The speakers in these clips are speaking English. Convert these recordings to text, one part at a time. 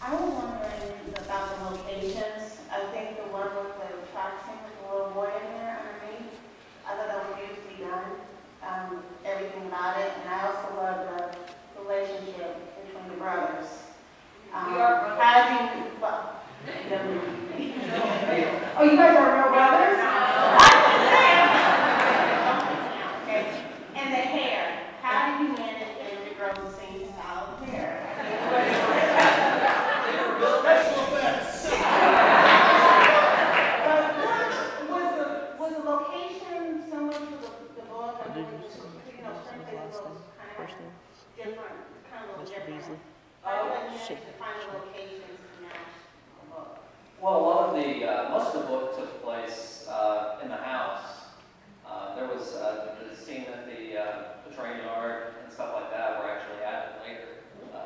I was wondering about the locations. I think the one with the attraction with the little boy in there underneath, I thought that was beautifully done. Everything about it, and I also love the relationship between the brothers. We are brothers. How do you, well, oh, you guys are real brothers? Okay. And the hair, how do you manage them to grow the same style of hair? Was the location similar to the book? I mean, you know, something that was kind of different, kind of a little different. I wouldn't have to find the locations to match the book. Well, a lot of the most of the book took place in the house. There was the scene at the train yard and stuff like that were actually added later.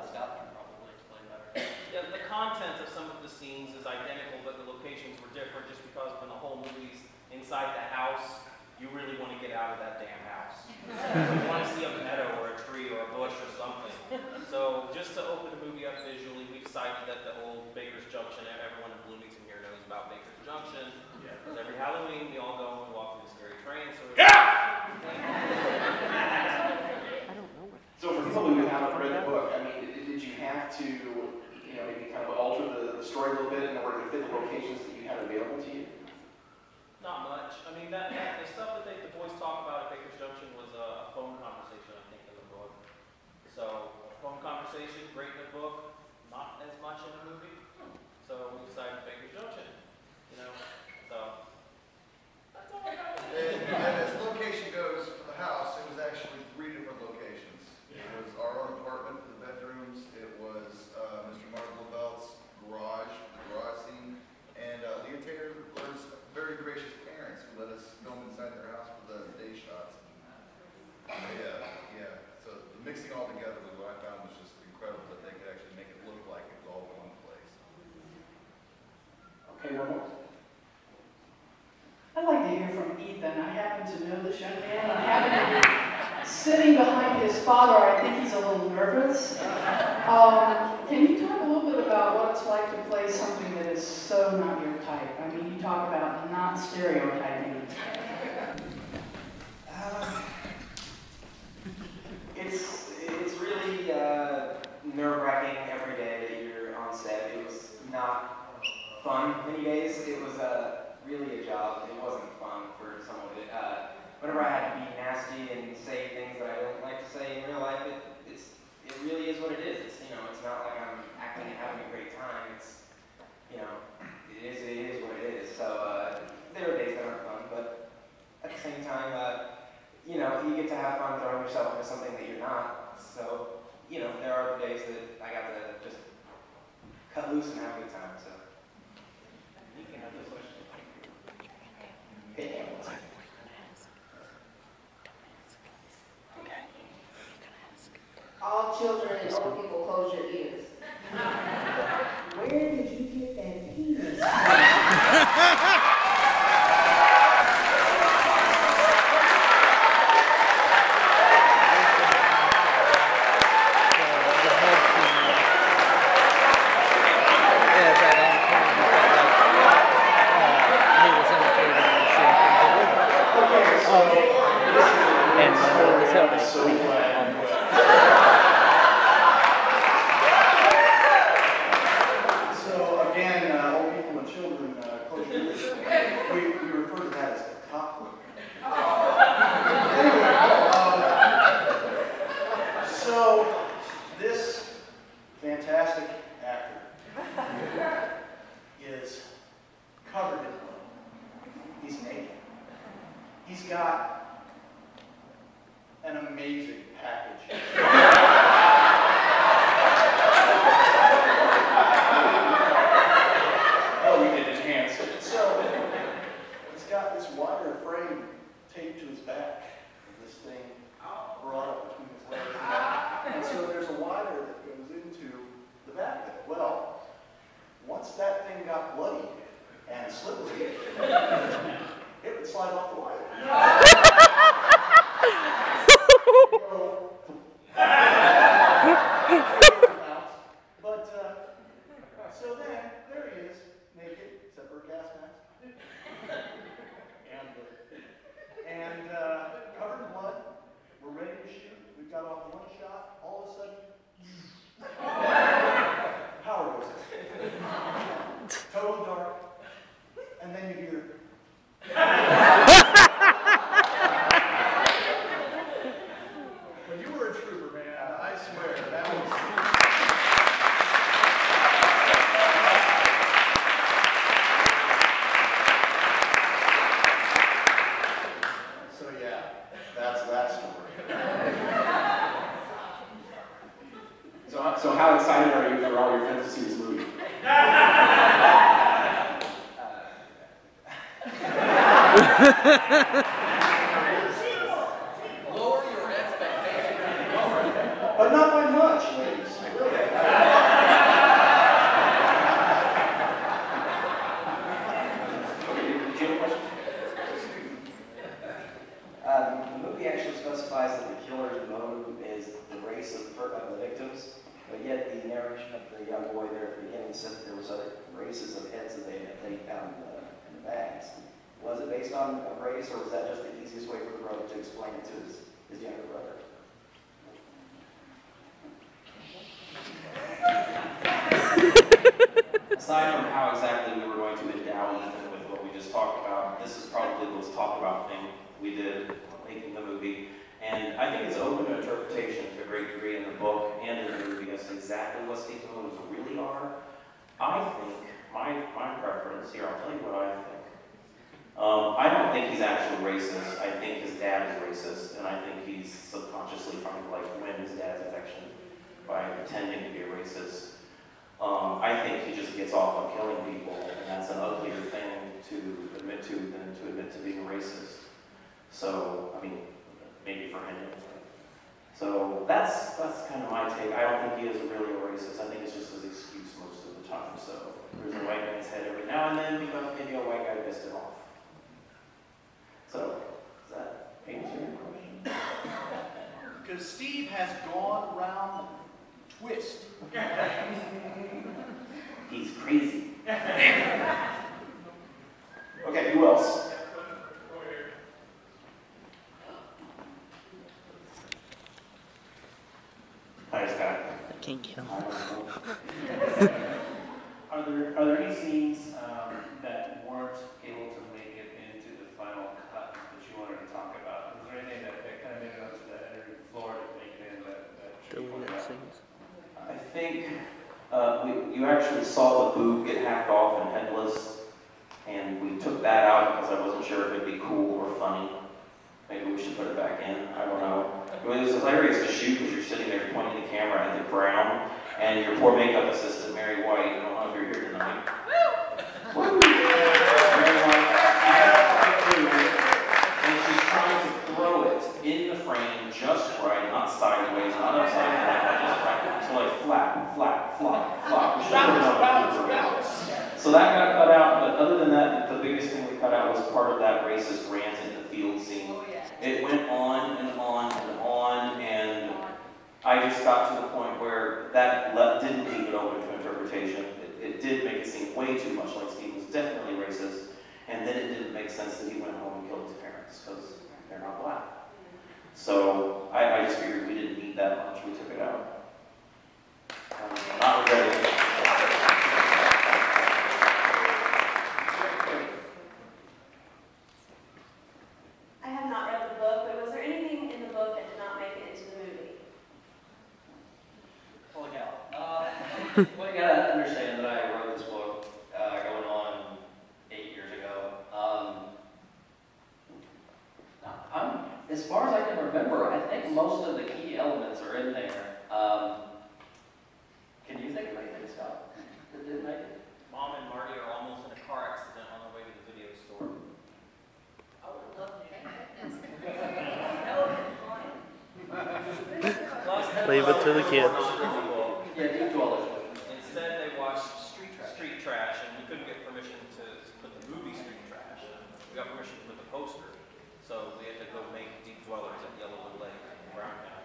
Scott can probably explain better. Yeah, the content of some of the scenes is identical, but the locations were different just because when the whole movie's inside the house, you really want to get out of that damn house. You want to see a meadow or a tree or a bush or something. So just to open the movie up visually, we decided that the whole Baker's Junction, everyone in Bloomington here knows about Baker's Junction. Yeah. Because every Halloween we all go and walk through the scary train. So So for people who haven't read the book, I mean, did you have to, you know, maybe kind of alter the story a little bit in order to fit the locations that you had available to you? not much. I mean, the stuff that the boys talk about at Baker's Junction was a phone conversation, I think, in the book. So, a phone conversation, great in the book, not as much in the movie. So, we decided Baker's Junction, you know, so. That's all I got. And as location goes for the house, it was actually 3 different locations. It was our own apartment for the bedrooms, it was Mr. Mark LaBelle's garage, the garage scene, and Leah Taylor was very gracious parents who let us film inside their house for the day shots. Yeah. So mixing all together was what I found was just incredible that they could actually make it look like it was all in one place. Okay, one more. I'd like to hear from Ethan. I happen to know this young man. I happen to be sitting behind his father. I think he's a little nervous. Can you talk a little bit about what it's like to play something that is so not your type? I mean, you talk about not stereotyping. It's really nerve-wracking every day that you're on set. It was not fun many days. It was really a job. It wasn't fun for some of it. Whenever I had to be nasty and say things that I don't like to say in real life, it really is what it is. It's, you know, it's not like I'm acting and having a great time. It's, you know, it is what it is. So there are days that aren't fun, but at the same time, you know, you get to have fun throwing yourself into something that you're not. So, you know, there are days that I got to just cut loose and have a good time. So you can have this question. Okay. All children and old people, close your ears. Where did you get that penis from? So again, old people and children, close your ears. We refer to that as the top look. Anyway, so this fantastic actor is covered in blood. He's naked. He's got an amazing package. Oh, we did enhance it. So it's got this wire frame taped to his back, and this thing brought up between his legs. And so there's a wire that goes into the back of it. Well, once that thing got bloody and slippery, it would slide off the wire. But So how excited are you for all your friends to see this movie? Lower your expectations. But not by much, ladies. The movie actually specifies that the killer's motive is the race of the victims, but yet the narration of the young boy there at the beginning said that there was other races of heads that they found in the bags. Was it based on a race, or was that just the easiest way for the brother to explain it to his younger brother? Aside from how exactly we were going to endow Ethan with what we just talked about, this is probably the most talked about thing we did making the movie. And I think it's open to interpretation to a great degree in the book and in the movie as to exactly what Steve's motives really are. I think, my preference here, I'll tell you what I think. I don't think he's actually racist. I think his dad is racist, and I think he's subconsciously trying to like win his dad's affection by pretending to be a racist. I think he just gets off on killing people, and that's an uglier thing to admit to than to admit to being a racist. So, I mean, maybe for him. So that's kind of my take. I don't think he is really a racist. I think it's just his excuse most of the time. So there's a white man's head every now and then because maybe a white guy pissed him off. So, does that answer your question? Because Steve has gone round the twist. He's crazy. Okay, who else? Hi, Scott. I can't get him. Are there any scenes that weren't able to make it into the final cut that you wanted to talk about? Was there anything that kind of made it onto the editing floor to make it in that you pointed out? I think you actually saw the boob get hacked off and headless, and we took that out because I wasn't sure if it'd be cool or funny. Maybe we should put it back in. I don't know. It was hilarious to shoot because you're sitting there pointing the camera at the ground, and your poor makeup assistant, Mary White, I don't know if you're here tonight. Woo! Mary White, and she's trying to throw it in the frame just right, not sideways, not upside down, just right. So like flap, flap, flop, flop. We should put it on the paper. So that got cut out, but other than that, the biggest thing we cut out was part of that racist rant in the field scene. It went on and on and on, and I just got to the point where that didn't leave it open to interpretation. It did make it seem way too much like Steve was definitely racist, and then it didn't make sense that he went home and killed his parents, because they're not black. So I just figured we didn't need that much, we took it out. Not regretting it. I have not read the book, but was there anything in the book that did not make it into the movie? Holy cow. Well, you gotta understand that I wrote this book going on 8 years ago. As far as I can remember, I think most of the key elements are in there. Can you think of anything, Scott, that didn't make it? Mom and Marty are almost in a car accident on their way to the video store. I would love to hear that. That would have been fun. Leave it to the kids. Yeah, deep dwellers. Instead, they watched Street Trash, and we couldn't get permission to put the movie Street Trash. We got permission to put the poster, so we had to go make Deep Dwellers at Yellowwood Lake in Brown County.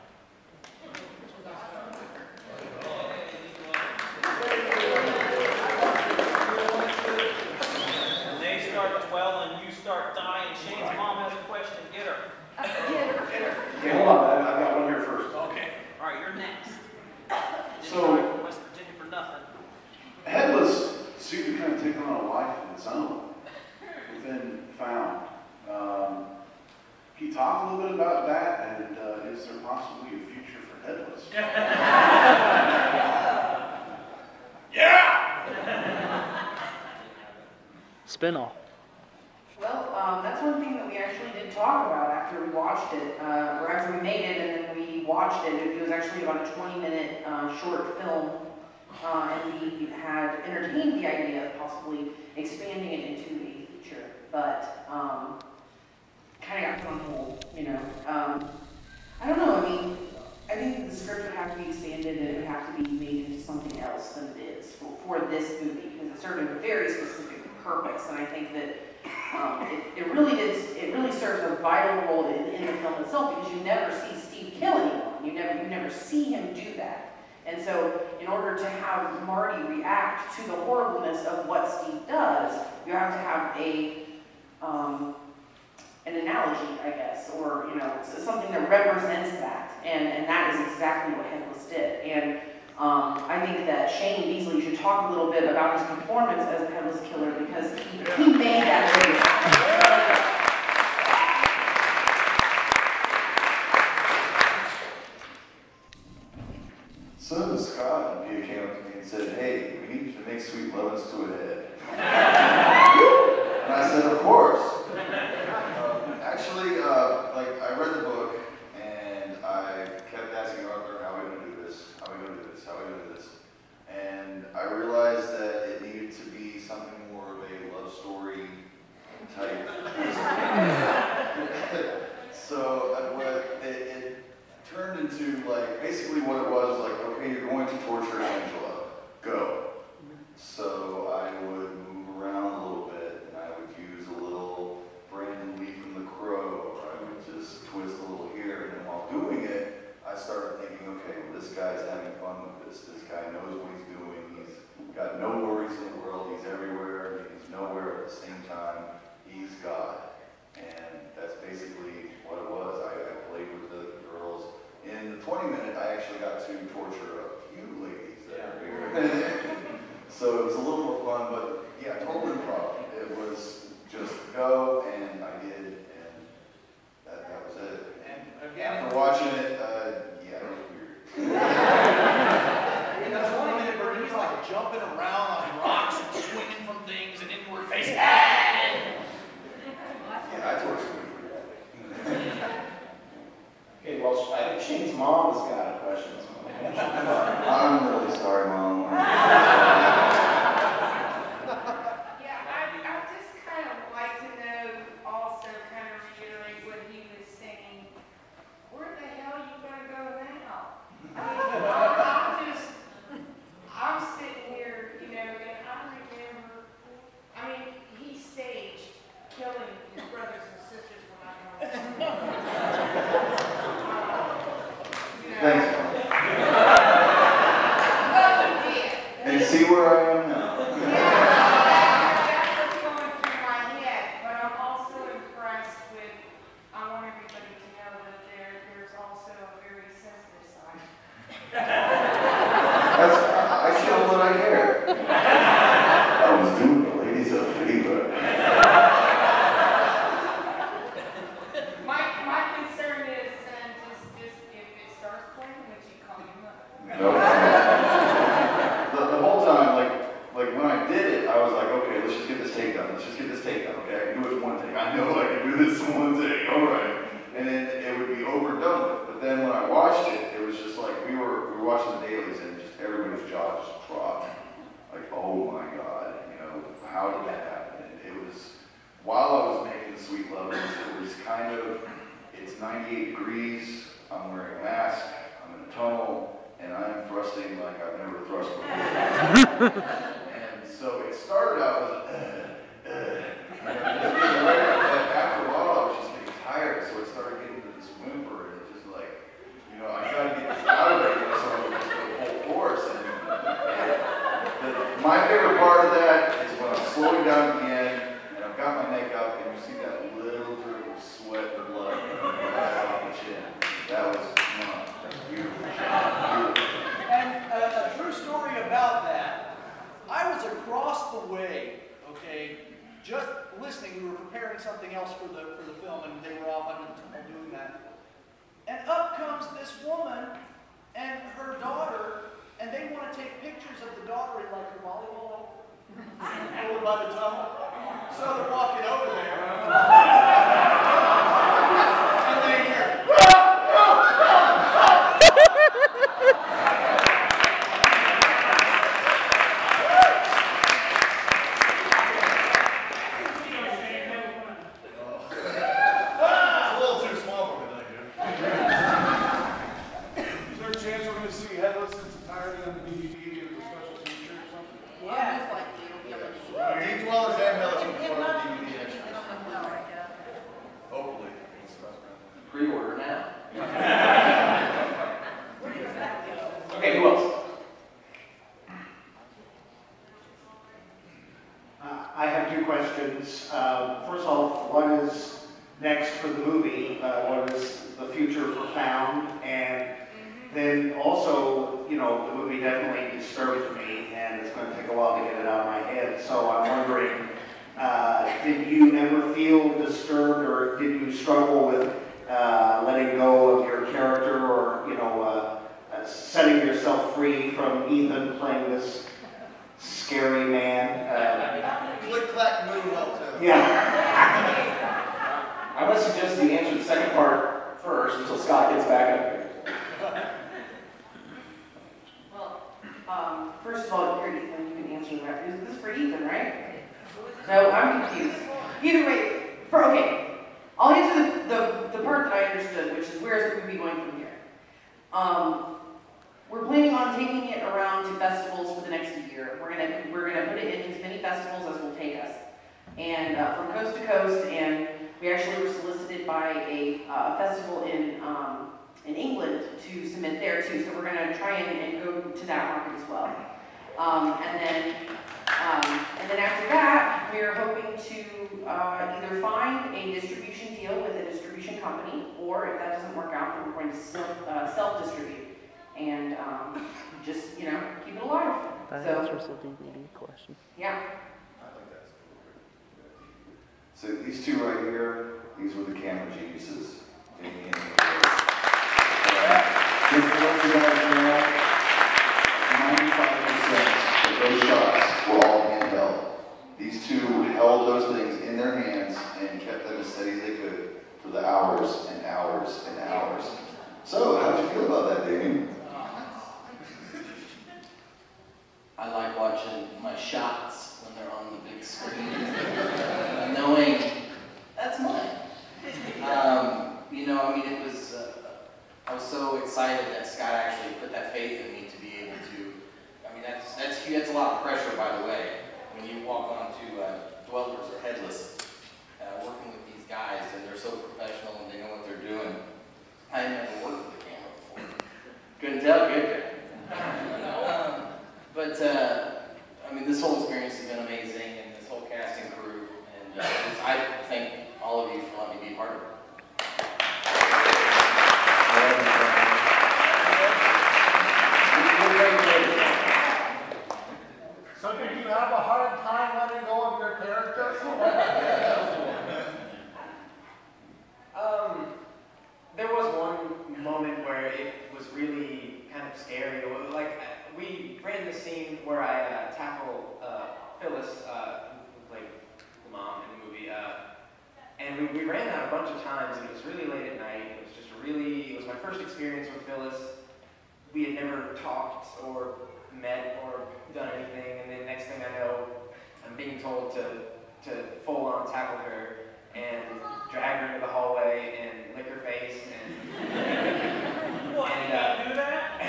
When they start dwelling, you start dying. Shane's mom has a question. Get her. Okay, hold on, I've got one here first. Okay. All right, you're next. So- Didn't come from West Virginia for nothing. Headless seemed to kind of take on a life of its own within Found. Can you talk a little bit about that, and is there possibly a future for Headless? Spin-off. Well, that's one thing that we actually did talk about after we watched it, or after we made it and then we watched it. It was actually about a 20-minute short film, and we had entertained the idea of possibly expanding it into a feature, but kind of got put on hold, you know. I don't know, I mean, I think that the script would have to be expanded and it would have to be made into something else than it is for this movie, because it served a very specific purpose, and I think that it really serves a vital role in the film itself, because you never see Steve kill anyone. You never see him do that. And so, in order to have Marty react to the horribleness of what Steve does, you have to have an analogy, I guess, or something that represents that, and that is exactly what Headless did. And I think that Shane Beasley should talk a little bit about his performance as the Headless Killer, because he made that video. So Scott and Pia came up to me and said, "Hey, we need you to make Sweet Lotus to a head." And I said, "Of course." Actually, I read the book and I kept asking Arthur, "How are we going to do this? How are we going to do this? How are we going to do this?" And I realized that it needed to be something more of a love story type. So it turned into basically what it was okay, you're going to torture Angela, go. So I would move around a little bit, and I would use a little Brandon Lee from The Crow, or I would just twist a little here, and then while doing it, I started thinking, okay, well, this guy's having fun with this. This guy knows what he's doing. He's got no worries in the world. He's everywhere. He's nowhere at the same time. He's God. And that's basically what it was. I played with the girls. In the 20-minute, I actually got to torture a few ladies that are here. So it was a little more fun, but yeah, total improv. It was just go, and I did, and that was it. And again, after watching it, yeah, it was weird. In the 20-minute version, he's jumping around on rocks and swinging from things and into her face. Yeah, I tortured her. Okay, well, I think Shane's mom has got a question. I'm really sorry, Mom. Yeah, I just kind of like to know, also kind of reiterate what he was saying. Where the hell are you going to go now? I'm sitting here, and I remember, he staged killing his brothers and sisters when I know. Thanks, Mom. And see where I am now. That's what's going through my head, but I'm also impressed with, I want everybody to know that there's also a very sensitive side. I show what I care. I was doing the ladies a favor. My concern is, just if it starts playing, would you call your mother? No. The whole time, when I did it, I was like, okay, let's just get this take done. Let's just get this take done, okay? I can do it in one take. I know I can do this in one take, all right. And then it would be over and done with. But then when I watched it, it was just we were watching the dailies, and just everybody's jaw just dropped. Oh my God, how did that happen? And it was, while I was making Sweet Lotus, it was it's 98 degrees, I'm wearing a mask, I'm in a tunnel, and I'm thrusting like I've never thrust before. And so it started out as after a while I was just getting tired, so it started getting to this whimper, and it just I gotta get this out of there, so I was just going full force. And my favorite part of that is when I'm slowing down at the end, and I've got my neck up, and you see that little drip of sweat and blood right off the chin. That was beautiful. And a true story about that, I was across the way, okay, just listening. We were preparing something else for the film, and they were off under the tunnel doing that. And up comes this woman and her daughter, and they want to take pictures of the daughter in her volleyball over by the tunnel. So they're walking over there. And they hear, entirely on the DVD as a special feature or something? Yeah. Most likely it'll be on the Deep Dwellers and Hellas will be on DVD extras. Hopefully. Pre-order now. Okay, who else? I have two questions. First of all, what is next for the movie? What is the future for Found? And then also, you know, the movie definitely disturbed me, and it's going to take a while to get it out of my head. So I'm wondering, did you ever feel disturbed, or did you struggle with letting go of your character, or, you know, setting yourself free from Ethan playing this scary man? Click, clack, move, help too. Yeah. I would suggest you answer the second part first until Scott gets back up here. Well, first of all, here, Ethan, you can answer that. Is this for Ethan, right? No, I'm confused. Either way, okay, I'll answer the part that I understood, which is where is the movie going from here? We're planning on taking it around to festivals for the next year. We're gonna put it in as many festivals as will take us, and from coast to coast. And we actually were solicited by a festival in England to submit there too. So we're gonna try and go to that market as well. And then after that, we're hoping to either find a distribution deal with a distribution company, or if that doesn't work out, then we're going to self-distribute. And just, you know, keep it alive. That So, answers the DVD question. yeah. I think that's So these two right here, these were the camera geniuses. Damien and just to let you guys know, 95% of those shots were all handheld. These two held those things in their hands and kept them as steady as they could for the hours and hours and hours. So, how'd you feel about that, Damien? I like watching my shots when they're on the big screen, knowing that's mine. You know, I mean, it was, I was so excited that Scott actually put that faith in me to be able to, I mean, that's a lot of pressure, by the way, when you walk onto Dwellers or Headless, working with these guys, and they're so professional and they know what they're doing. I had never worked with a camera before. Couldn't tell, could you? But, I mean, this whole experience has been amazing, and this whole casting crew, and I thank all of you for letting me be part of it. So did you have a hard time letting go of your character? There was one moment where it was really kind of scary. Like, we ran the scene where I tackle Phyllis, who played the mom in the movie, and we ran that a bunch of times, and it was really late at night. It was my first experience with Phyllis. We had never talked or met or done anything, and then next thing I know, I'm being told to full on tackle her and drag her into the hallway and lick her face and What, you can't do that?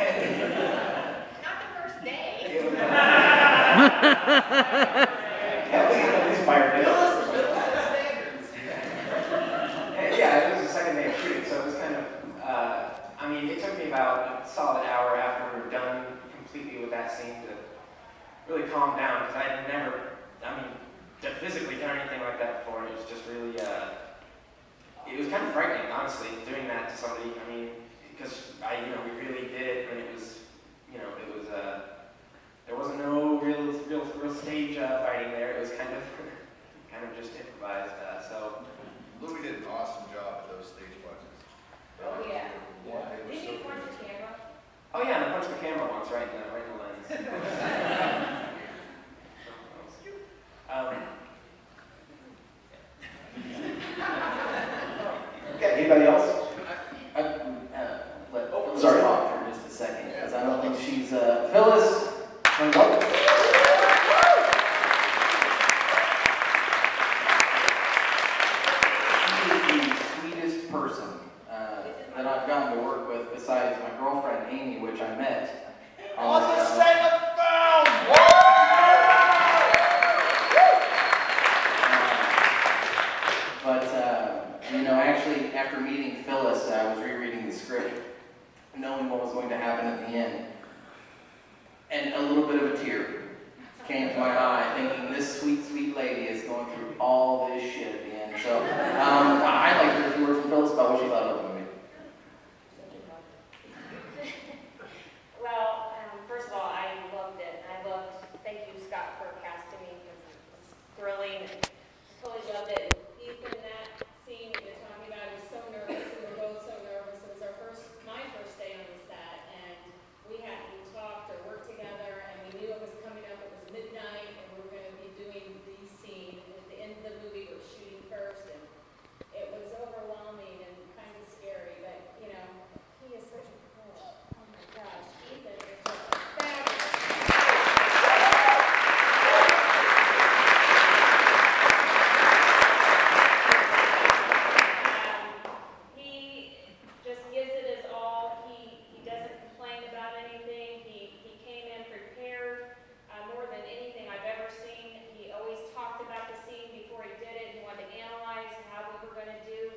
Not the first day. It was, at least by her yeah, it was the second day of shooting, so it was kind of, I mean, it took me about a solid hour after we were done completely with that scene to really calm down, because I had never, physically done anything like that before. It was just really, it was kind of frightening, honestly, doing that to somebody. I mean, because we really did it, and it was, it was, there wasn't no real stage fighting there. It was kind of just improvised. So Louis did an awesome job at those stage punches. Oh, yeah. They were Did so you good. punch the camera? oh yeah, and I punched the camera once, right in the lens. Okay, anybody else? Let Phyllis Sorry. talk for just a second, because I don't think she's, Phyllis, welcome. She is the sweetest person that I've gotten to work with, besides my girlfriend Amy, which I met on came to my eye, thinking this sweet, sweet lady is going through all this shit at the end. So I'd like to hear a few words from Phyllis about what she thought of the movie. Well, first of all, I loved it. Thank you, Scott, for casting me, because it was thrilling. Totally loved it. Ethan, that scene that you're talking about, I was so nervous. We were both so nervous. It was my first day on the set, and we talked or worked together, and we knew it was coming up. It was midnight, and we were going to be doing the scene. At the end of the movie, we were shooting first, and it was overwhelming and kind of scary, but, you know, he is such a pro. Oh my gosh, Ethan is just fabulous. He just gives it his all. He doesn't complain about anything. He came in prepared more than anything I've ever seen. He always talked about the scene before he did it. He wanted to analyze how we were going to do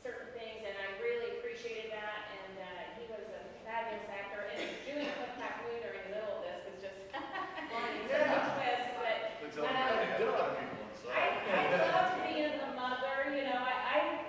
certain things, and I really appreciated that. And he was a fabulous actor. And doing Clip Clap Moo during the middle of this was just such a twist. But I loved being the mother. You know,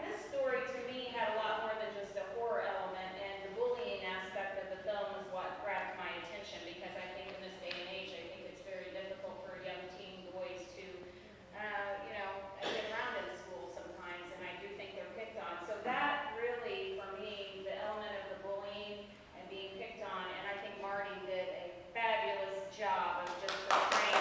this story to me had a lot more than just a horror element, and the bullying aspect of the film is what grabbed my attention, because I think in this day and age, I think it's very difficult for young teen boys to, you know, get around in school sometimes, and I do think they're picked on. So that really, for me, the element of the bullying and being picked on, and I think Marty did a fabulous job of just portraying.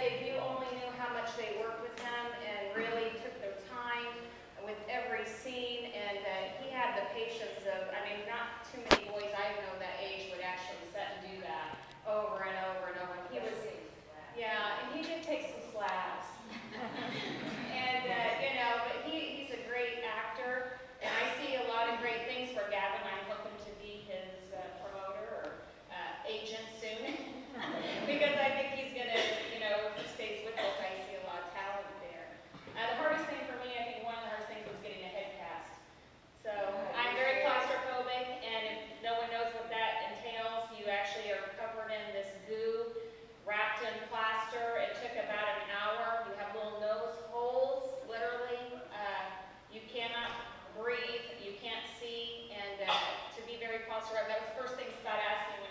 If you only knew how much they worked with him and really took their time with every scene, and he had the patience of, I mean, not too many boys I know that age would actually sit and do that over and over and over. He was, yeah, and he did take some slaps. And, you know, but he's a great actor, and I see a lot of great things for Gavin. I'm hoping to be his promoter or agent soon. Because I think he's going to, you know, if he stays with us, I see a lot of talent there. The hardest thing for me, I think one of the hardest things was getting a head cast. So I'm very claustrophobic, and if no one knows what that entails, you actually are covered in this goo, wrapped in plaster. It took about an hour. You have little nose holes, literally. You cannot breathe. You can't see. And to be very claustrophobic, that was the first thing Scott asked me